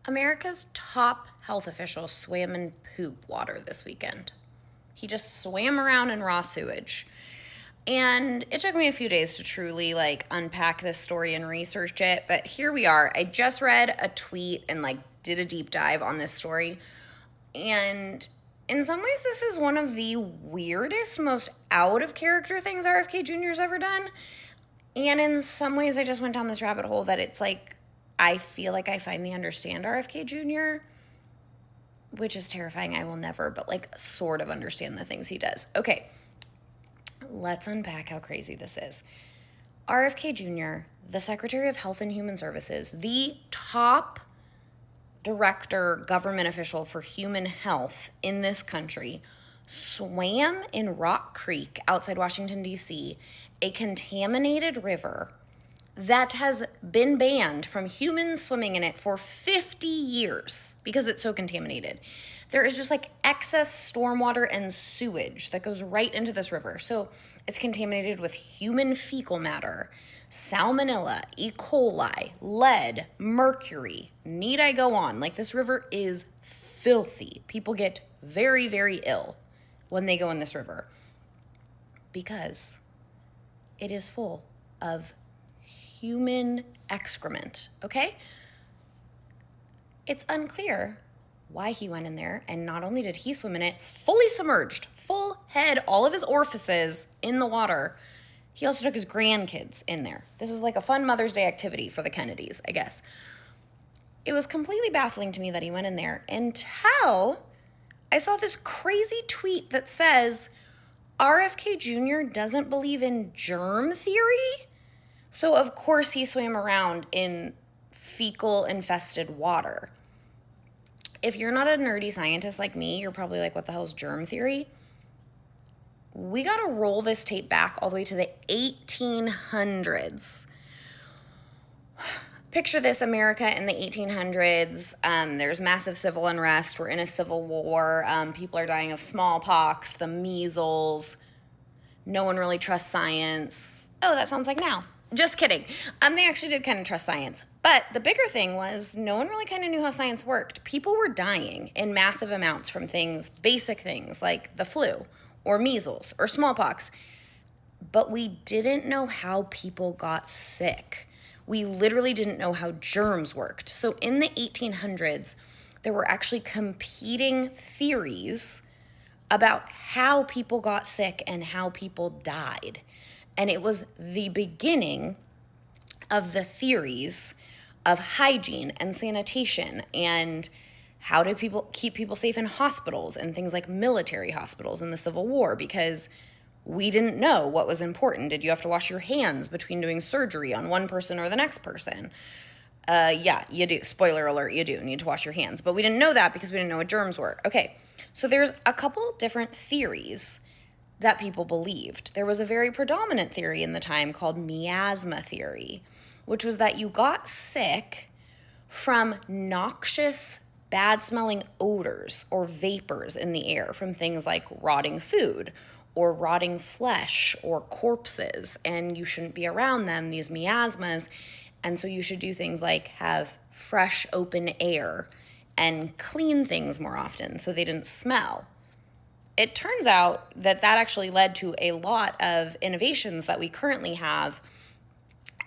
America's top health official swam in poop water this weekend. He just swam around in raw sewage. And it took me a few days to truly unpack this story and research it, but here we are. I just read a tweet and did a deep dive on this story. And in some ways this is one of the weirdest, most out of character things RFK Jr.'s ever done. And in some ways I just went down this rabbit hole that it's I feel like I finally understand RFK Jr., which is terrifying. I will never, but sort of understand the things he does. Okay, let's unpack how crazy this is. RFK Jr., the Secretary of Health and Human Services, the top director, government official for human health in this country, swam in Rock Creek outside Washington, D.C., a contaminated river that has been banned from humans swimming in it for 50 years because it's so contaminated. There is just excess stormwater and sewage that goes right into this river. So it's contaminated with human fecal matter, salmonella, E. coli, lead, mercury. Need I go on? This river is filthy. People get very, very ill when they go in this river because it is full of human excrement, okay? It's unclear why he went in there, and not only did he swim in it, it's fully submerged, full head, all of his orifices in the water. He also took his grandkids in there. This is a fun Mother's Day activity for the Kennedys, I guess. It was completely baffling to me that he went in there until I saw this crazy tweet that says RFK Jr. doesn't believe in germ theory. So, of course, he swam around in fecal-infested water. If you're not a nerdy scientist like me, you're probably what the hell's germ theory? We got to roll this tape back all the way to the 1800s. Picture this, America in the 1800s. There's massive civil unrest. We're in a civil war. People are dying of smallpox, the measles. No one really trusts science. Oh, that sounds like now. Just kidding. They actually did kind of trust science. But the bigger thing was no one really kind of knew how science worked. People were dying in massive amounts from basic things like the flu or measles or smallpox. But we didn't know how people got sick. We literally didn't know how germs worked. So in the 1800s, there were actually competing theories about how people got sick and how people died. And it was the beginning of the theories of hygiene and sanitation and how do people keep people safe in hospitals and things like military hospitals in the Civil War, because we didn't know what was important. Did you have to wash your hands between doing surgery on one person or the next person? Yeah, you do. Spoiler alert, you do need to wash your hands. But we didn't know that because we didn't know what germs were. Okay, so there's a couple different theories that people believed. There was a very predominant theory in the time called miasma theory, which was that you got sick from noxious, bad-smelling odors or vapors in the air from things like rotting food or rotting flesh or corpses, and you shouldn't be around them, these miasmas, and so you should do things like have fresh, open air and clean things more often so they didn't smell. It turns out that actually led to a lot of innovations that we currently have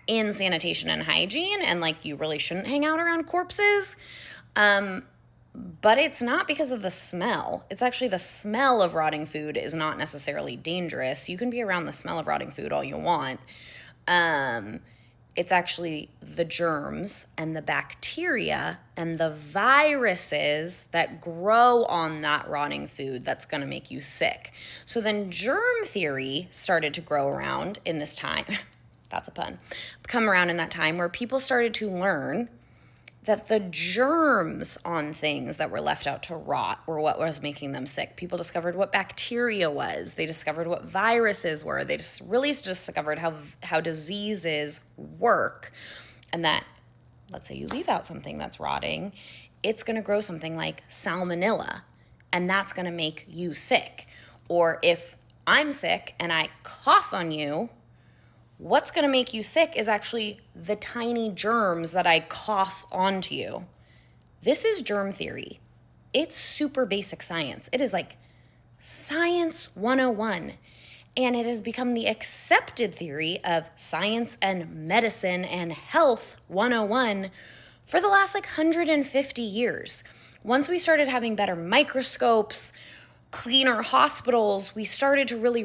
in sanitation and hygiene, and you really shouldn't hang out around corpses. But it's not because of the smell. It's actually the smell of rotting food is not necessarily dangerous. You can be around the smell of rotting food all you want. It's actually the germs and the bacteria and the viruses that grow on that rotting food that's going to make you sick. So then germ theory started to grow around in this time. That's a pun. Come around in that time where people started to learn that the germs on things that were left out to rot were what was making them sick. People discovered what bacteria was. They discovered what viruses were. They just really discovered how diseases work. And that, let's say you leave out something that's rotting, it's going to grow something like salmonella, and that's going to make you sick. Or if I'm sick and I cough on you, what's going to make you sick is actually the tiny germs that I cough onto you. This is germ theory. It's super basic science. It is like Science 101. And it has become the accepted theory of science and medicine and health 101 for the last 150 years. Once we started having better microscopes, cleaner hospitals, we started to really